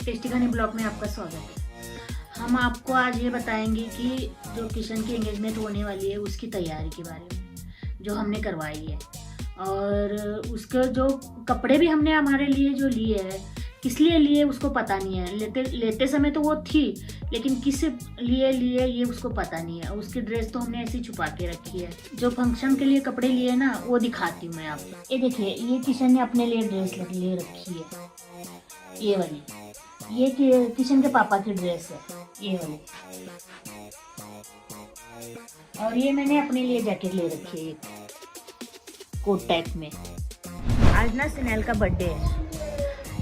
Tasty खाने blog में आपका स्वागत है। हम आपको आज ये बताएंगे कि जो किशन की एंगेजमेंट होने वाली है उसकी तैयारी के बारे में जो हमने करवाई है, और उसके जो कपड़े भी हमने हमारे लिए जो लिए हैं, किस लिए लिए उसको पता नहीं है। लेते समय तो वो थी, लेकिन किस लिए लिए ये उसको पता नहीं है। उसकी ड्रेस तो हमने ऐसी छुपा के रखी है। जो फंक्शन के लिए कपड़े लिए ना वो दिखाती हूँ मैं आपको। ये देखिए, ये किशन ने अपने लिए ड्रेस ले रखी है, ये वाली। ये किशन के पापा की ड्रेस है, ये वाली। और ये मैंने अपने लिए जैकेट ले रखी है, कोट टाइप में। आज ना सिनेल का बर्थडे है,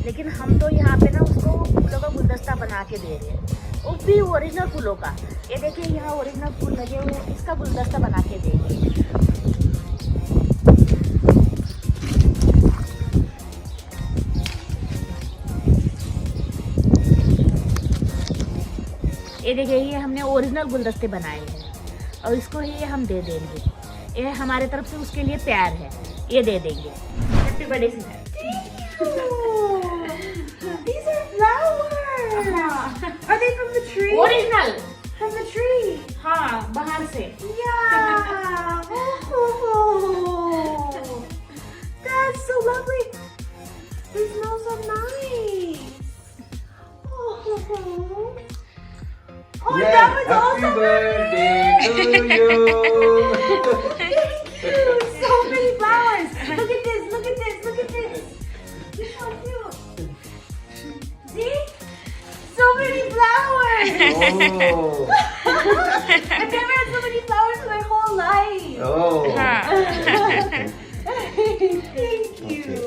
लेकिन हम तो यहाँ पे ना उसको फूलों का गुलदस्ता बना के दे रहे हैं, वो भी ओरिजिनल फूलों का। ये देखिए, यहाँ ओरिजिनल फूल लगे हुए हैं, इसका गुलदस्ता बना के देंगे। ये देखिए, ये हमने ओरिजिनल गुलदस्ते बनाए हैं और इसको ये हम दे देंगे। ये हमारे तरफ से उसके लिए प्यार है, ये दे देंगे। हैप्पी बर्थडे सिनेल। These are flowers. Are they from the tree? Original From the tree. हाँ, बाहर से। Yeah. Oh, that's so lovely. They smell so nice. Oh, that was Happy awesome. birthday to you. Thank you. So many flowers. Look at this. Look at this. Look at this. This is so cute. See? So many flowers. Oh. I've never had so many flowers in my whole life. Oh. Thank you.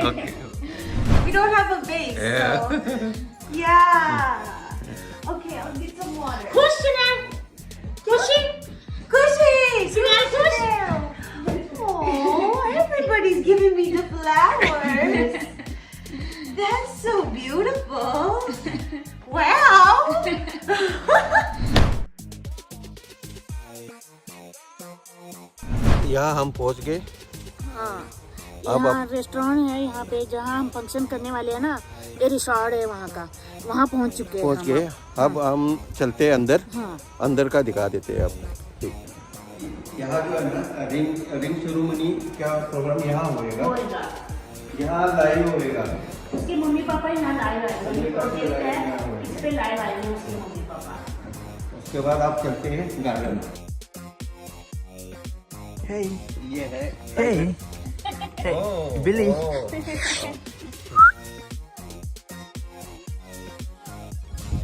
Okay. We don't have a base, Yeah. so yeah. Okay, I'll get some water. खुश सिनेल, खुशी। Cushy! Smell kush? Oh, everybody's giving me the flowers. That's so beautiful. Wow. यहाँ हम पहुँच गए। हाँ, अब यहाँ restaurant है, यहाँ पे जहाँ हम फंक्शन करने वाले हैं ना, ये रिसॉर्ट है वहाँ का। वहाँ पहुँच चुके हैं पहुँच हम। गए। अब हम चलते हैं अंदर। हाँ, अंदर का दिखा देते हैं अब। ठीक। यहाँ जो है ना रिंग सेरेमनी का प्रोग्राम यहाँ होएगा। होएगा। यहाँ लाइव होएगा। उसके मम्मी पापा यहाँ लाइव आएंगे। मम्मी ये पापा प्रोजेक्ट live है, आएंगे। इस पे लाइव आएंगे उसके मम्मी पापा। उसके बाद आप चलते हैं गार्डन। Hey, ये है। hey, hey, Oh, Billy. oh.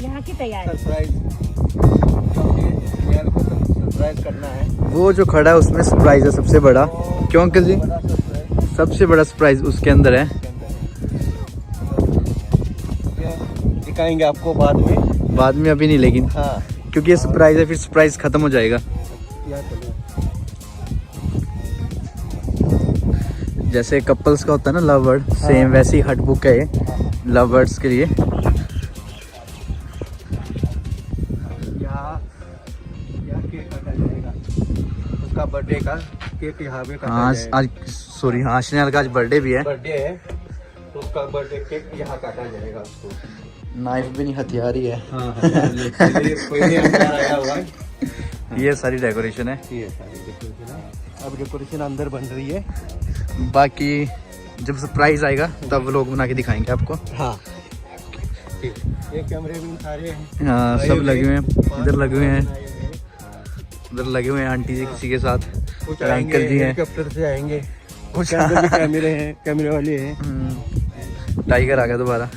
यहाँ की तैयारी। सरप्राइज सरप्राइज करना है। वो जो खड़ा है उसमें सरप्राइज है सबसे बड़ा। क्यों अंकल जी? बड़ा सरप्राइज सबसे बड़ा सरप्राइज उसके अंदर है। दिखाएंगे आपको बाद में। बाद में अभी नहीं, लेकिन हाँ, क्योंकि ये सरप्राइज है, फिर सरप्राइज खत्म हो जाएगा। यहाँ चलो। जैसे कपल्स का होता है ना लव बर्ड, सेम वैसे ही हट बुक है ये लव बर्ड्स के लिए। यहाँ केक काटा जाएगा। उसका बर्थडे का केक यहाँ पे काटा हाँ जाएगा। आज सॉरी, हाँ स्नेहल का आज बर्थडे भी है। बर्थडे है तो उसका बर्थडे केक यहाँ काटा जाएगा। उसको नाइफ भी नहीं, हथियार ही है। हाँ, पहले अंदर आया हुआ है। ये सारी डेकोरेशन है। ये सारी डेकोरेशन है। अब डेकोरेशन अंदर बन रही है। बाकी जब सरप्राइज आएगा तब लोग बना के दिखाएंगे आपको। हाँ, ठीक। ये कैमरे भी सारे हैं। हाँ सब लगे हुए हैं, इधर लगे हुए हैं, उधर लगे हुए हैं। आंटी जी किसी के साथ, कुछ और आएंगे, अंकल जी हैं। हेलीकॉप्टर से आएंगे। कुछ अंदर भी कैमरे हैं, कैमरे वाले हैं। टाइगर आ गया दोबारा।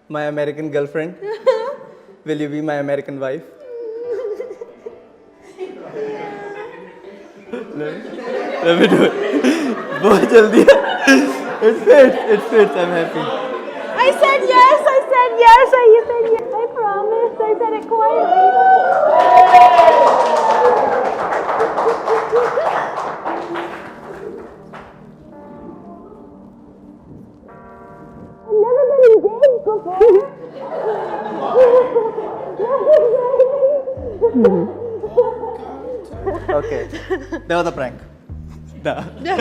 My American girlfriend. Will you be my American wife? Let me do it. बहुत जल्दी है. It fits. I'm happy. I said yes. I said yes. You said yes. I promise. I said it quietly. Okay, that was a prank. Nah. No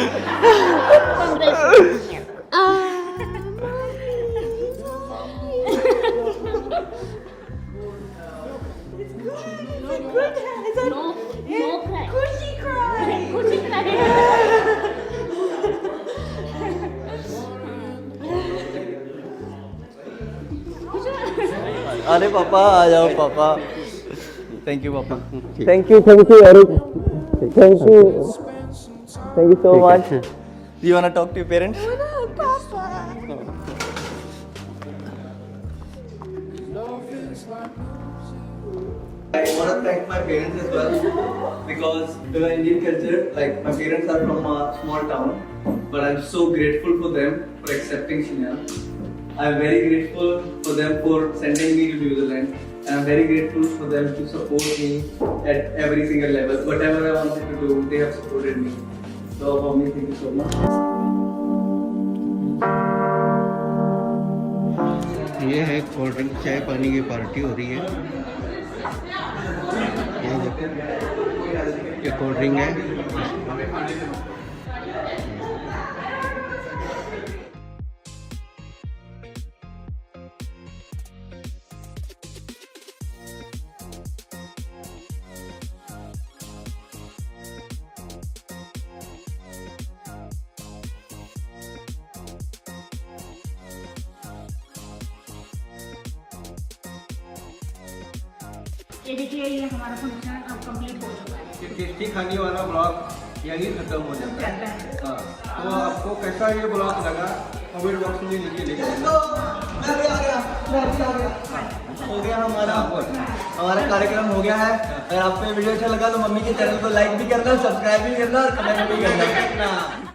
cry. Cushy cry. Cushy cry. अरे पापा आ जाओ पापा. Thank you पापा. ठीक. Thank you Eric. Thank you so much. Do you wanna talk to your parents? I want to thank my parents as well because in Indian culture, like my parents are from a small town, but I'm so grateful for them for accepting Shinya. I'm very grateful for them for sending me to New Zealand, and I'm very grateful for them to support me at every single level. Whatever I wanted to do, they have supported me. So for me, thank you so much. ये है cold drink चाय पानी की party हो रही है. ये देखो ये कोल्ड ड्रिंक है. ये देखिए, ये हमारा फंक्शन अब कंप्लीट हो चुका है. टेस्टी खाने वाला ब्लॉग यहीं खत्म हो जाता है. हाँ, तो आपको कैसा ये ब्लॉग लगा कमेंट बॉक्स में नीचे लिखिए. हो गया हमारा कार्यक्रम हो गया है. अगर आपको ये वीडियो अच्छा लगा तो मम्मी के चैनल को लाइक भी करना, सब्सक्राइब भी करना और कमेंट भी करना.